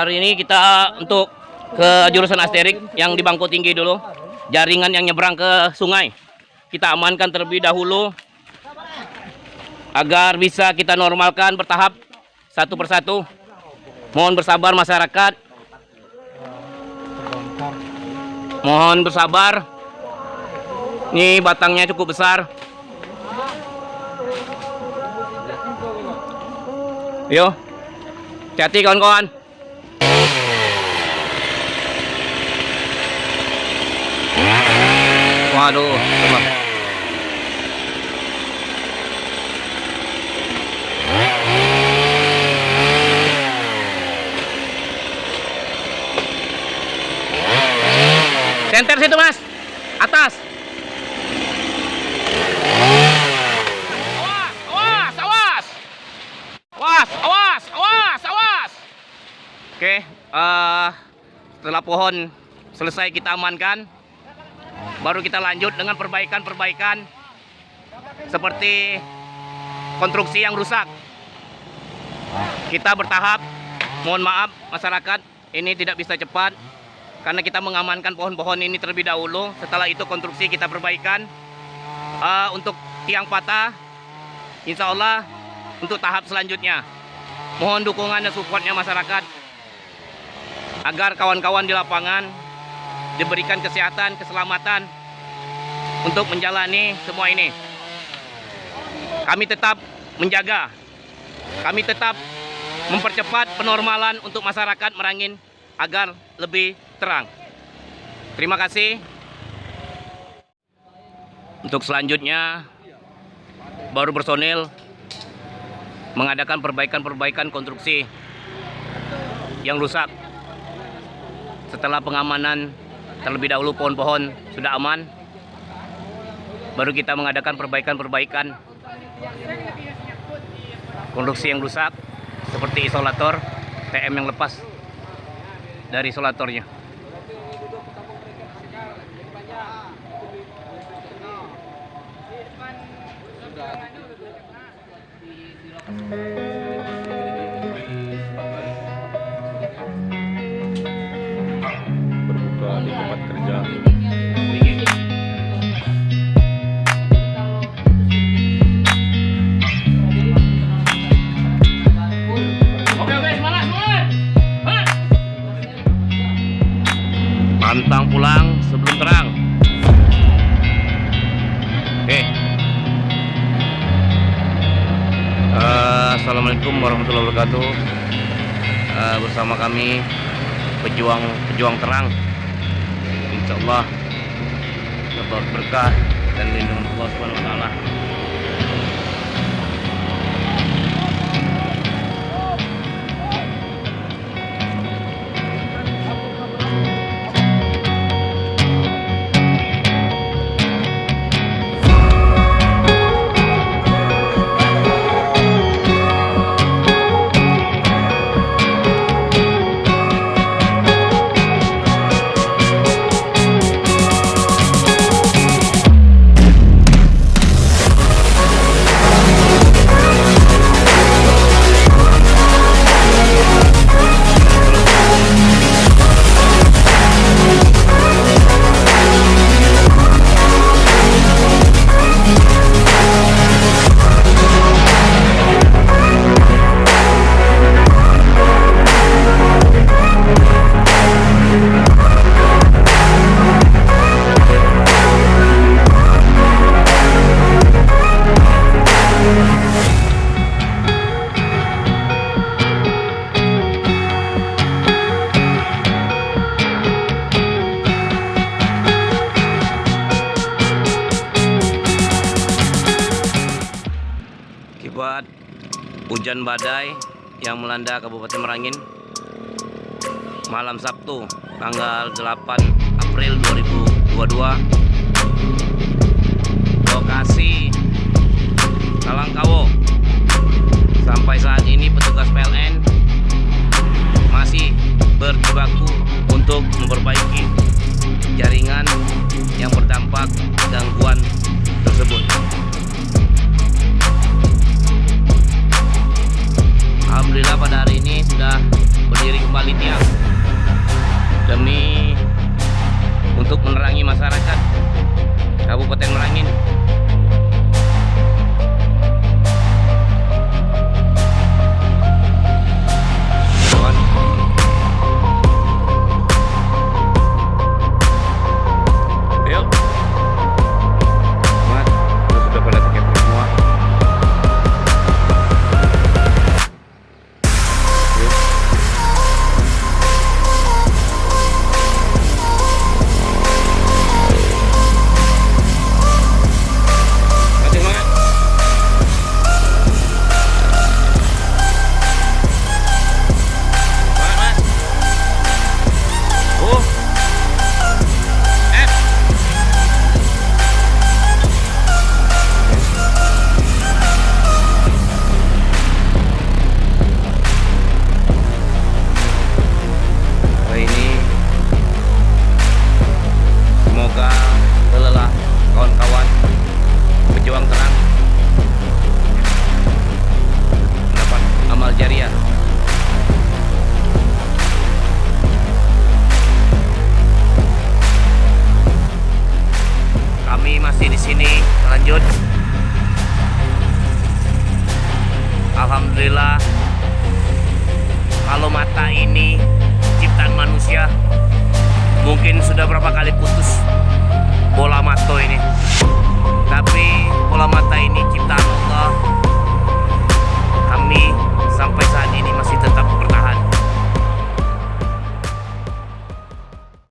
hari ini kita untuk ke jurusan Asterik yang di Bangko Tinggi dulu. Jaringan yang nyebrang ke sungai kita amankan terlebih dahulu agar bisa kita normalkan bertahap satu persatu. Mohon bersabar masyarakat. Mohon bersabar. Ini batangnya cukup besar. Yo, hati-hati kawan-kawan. Waduh, coba. Center situ, Mas. Atas. Awas. Oke, setelah pohon selesai kita amankan, baru kita lanjut dengan perbaikan seperti konstruksi yang rusak. Kita bertahap. Mohon maaf masyarakat, ini tidak bisa cepat karena kita mengamankan pohon-pohon ini terlebih dahulu. Setelah itu konstruksi kita perbaikan. Untuk tiang patah, insya Allah untuk tahap selanjutnya. Mohon dukungan dan supportnya masyarakat agar kawan-kawan di lapangan diberikan kesehatan, keselamatan untuk menjalani semua ini. Kami tetap menjaga, kami tetap mempercepat penormalan untuk masyarakat Merangin agar lebih terang. Terima kasih. Untuk selanjutnya baru personil mengadakan perbaikan konstruksi yang rusak. Setelah pengamanan terlebih dahulu pohon-pohon sudah aman, baru kita mengadakan perbaikan konstruksi yang rusak seperti isolator TM yang lepas dari isolatornya. Berbuka di tempat kerja. Pantang pulang sebelum terang. Oke. Assalamualaikum warahmatullahi wabarakatuh. Bersama kami pejuang terang. Insya Allah dapat berkah dan lindungan Allah Subhanahu wa Ta'ala. Akibat hujan badai yang melanda Kabupaten Merangin malam Sabtu tanggal 8 April 2022, lokasi Salangkawo. Sampai saat ini petugas PLN masih berjibaku untuk memperbaiki jaringan yang berdampak gangguan tersebut. Alhamdulillah pada hari ini sudah berdiri kembali tiang. Masyarakat Kabupaten Merangin.